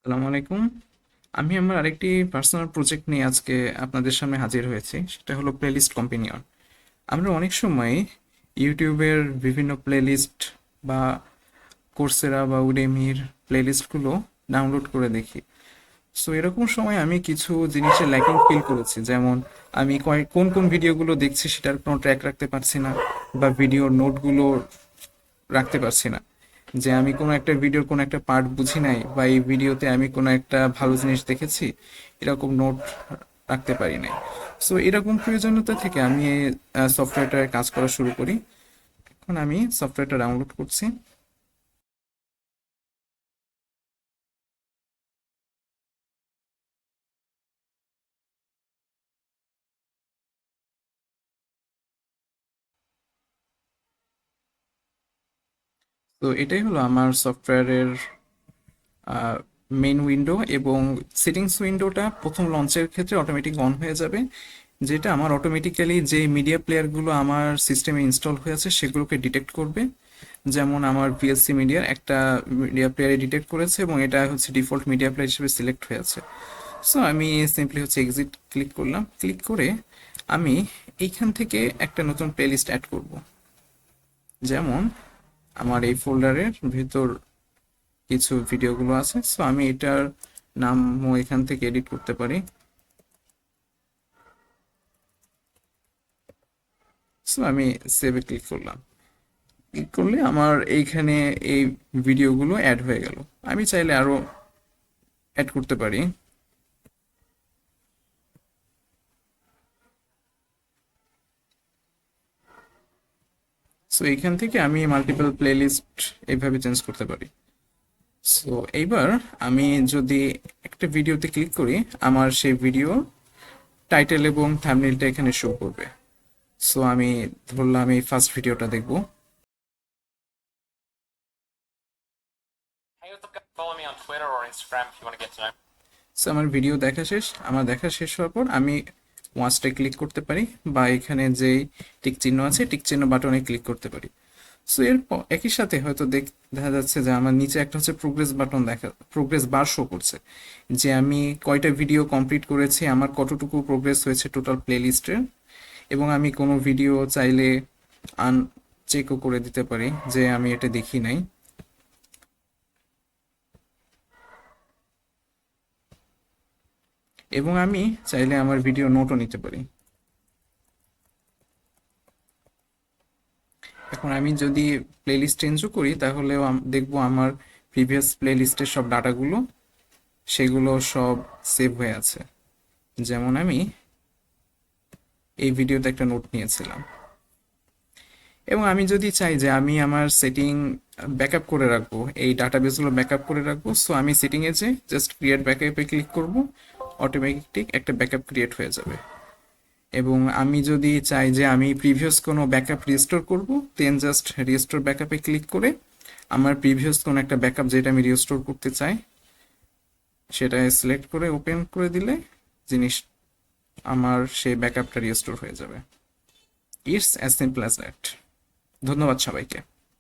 আসসালামু আলাইকুম। আমি আমার আরেকটি পার্সোনাল প্রজেক্ট নিয়ে আজকে আপনাদের সামনে হাজির হয়েছি। সেটা হলো প্লেলিস্ট কম্পিনিয়ন। আমরা অনেক সময় ইউটিউবের বিভিন্ন প্লেলিস্ট বা কোর্সেরা বা উডেমির প্লেলিস্টগুলো ডাউনলোড করে দেখি। সো এরকম সময় আমি কিছু জিনিসের ল্যাকিং ফিল করেছি, যেমন আমি কোন কোন ভিডিওগুলো দেখছি সেটার কোনো ট্র্যাক রাখতে পারছি না, বা ভিডিওর নোটগুলো রাখতে পারছি না। যে আমি কোনো একটা ভিডিওর কোনো একটা পার্ট বুঝি নাই, বা এই ভিডিওতে আমি কোনো একটা ভালো জিনিস দেখেছি, এরকম নোট রাখতে পারি নাই। সো এরকম প্রয়োজনীয়তা থেকে আমি এই সফটওয়্যারটায় কাজ করা শুরু করি। এখন আমি সফটওয়্যারটা ডাউনলোড করছি। তো এটাই হলো আমার সফটওয়্যারের মেইন উইন্ডো, এবং সেটিংস উইন্ডোটা প্রথম লঞ্চের ক্ষেত্রে অটোমেটিক অন হয়ে যাবে, যেটা আমার অটোমেটিক্যালি যে মিডিয়া প্লেয়ারগুলো আমার সিস্টেমে ইনস্টল হয়ে আছে সেগুলোকে ডিটেক্ট করবে। যেমন আমার ভিএলসি মিডিয়ার একটা মিডিয়া প্লেয়ারে ডিটেক্ট করেছে, এবং এটা হচ্ছে ডিফল্ট মিডিয়া প্লেয়ার হিসেবে সিলেক্ট হয়ে আছে। সো আমি সিম্পলি হচ্ছে এক্সিট ক্লিক করলাম। ক্লিক করে আমি এইখান থেকে একটা নতুন প্লেলিস্ট অ্যাড করব। যেমন আমার এই ফোল্ডারের ভিতর কিছু ভিডিওগুলো আছে, সো আমি এটার নামও এখান থেকে এডিট করতে পারি। সো আমি সেভে ক্লিক করলাম। ক্লিক করলে আমার এইখানে এই ভিডিওগুলো অ্যাড হয়ে গেল। আমি চাইলে আরো অ্যাড করতে পারি। সো এইখান থেকে আমি মাল্টিপল প্লেলিস্ট এইভাবে চেঞ্জ করতে পারি। সো এইবার আমি যদি একটা ভিডিওতে ক্লিক করি, আমার সেই ভিডিও টাইটেল এবং থাম্বনেইলটা এখানে শো করবে। সো আমি ধরলাম এই ফার্স্ট ভিডিওটা দেখব। Hey, what's up, guys? Follow me on Twitter or Instagram if you want to get to know. So আমার ভিডিও দেখা শেষ। আমার দেখা শেষ হওয়ার পর আমি ওয়াচটা ক্লিক করতে পারি, বা এখানে যেই টিক চিহ্ন আছে টিক চিহ্ন বাটনে ক্লিক করতে পারি। সো এরপর একই সাথে হয়তো দেখা যাচ্ছে যে আমার নিচে একটা হচ্ছে প্রোগ্রেস বাটন, প্রোগ্রেস বার শো করছে, যে আমি কয়টা ভিডিও কমপ্লিট করেছি, আমার কতটুকু প্রোগ্রেস হয়েছে টোটাল প্লে লিস্টের। এবং আমি কোনো ভিডিও চাইলে চেকও করে দিতে পারি যে আমি এটা দেখি নাই। এবং আমি চাইলে আমার ভিডিও নোটও নিতে পারি। এখন আমি যদি প্লেলিস্ট চেঞ্জও করি, তাহলেও দেখবো আমার প্রিভিয়াস প্লেলিস্টের সব ডাটাগুলো সেগুলো সব সেভ হয়ে আছে। যেমন আমি এই ভিডিওতে একটা নোট নিয়েছিলাম, এবং আমি যদি চাই যে আমি আমার সেটিং ব্যাকআপ করে রাখবো, এই ডাটাবেসগুলো ব্যাকআপ করে রাখবো, সো আমি সেটিংয়ে যে জাস্ট ক্রিয়েট ব্যাকআপে ক্লিক করব, অটোমেটিক একটা ব্যাকআপ ক্রিয়েট হয়ে যাবে। এবং আমি যদি চাই যে আমি প্রিভিয়াস কোনো ব্যাকআপ রিস্টোর করব, দেন জাস্ট রিস্টোর ব্যাকআপে ক্লিক করে আমার প্রিভিয়াস কোনো একটা ব্যাকআপ যেটা আমি রিস্টোর করতে চাই সেটা সিলেক্ট করে ওপেন করে দিলে জিনিস আমার সেই ব্যাকআপটা রিস্টোর হয়ে যাবে। It's as simple as that. ধন্যবাদ সবাইকে।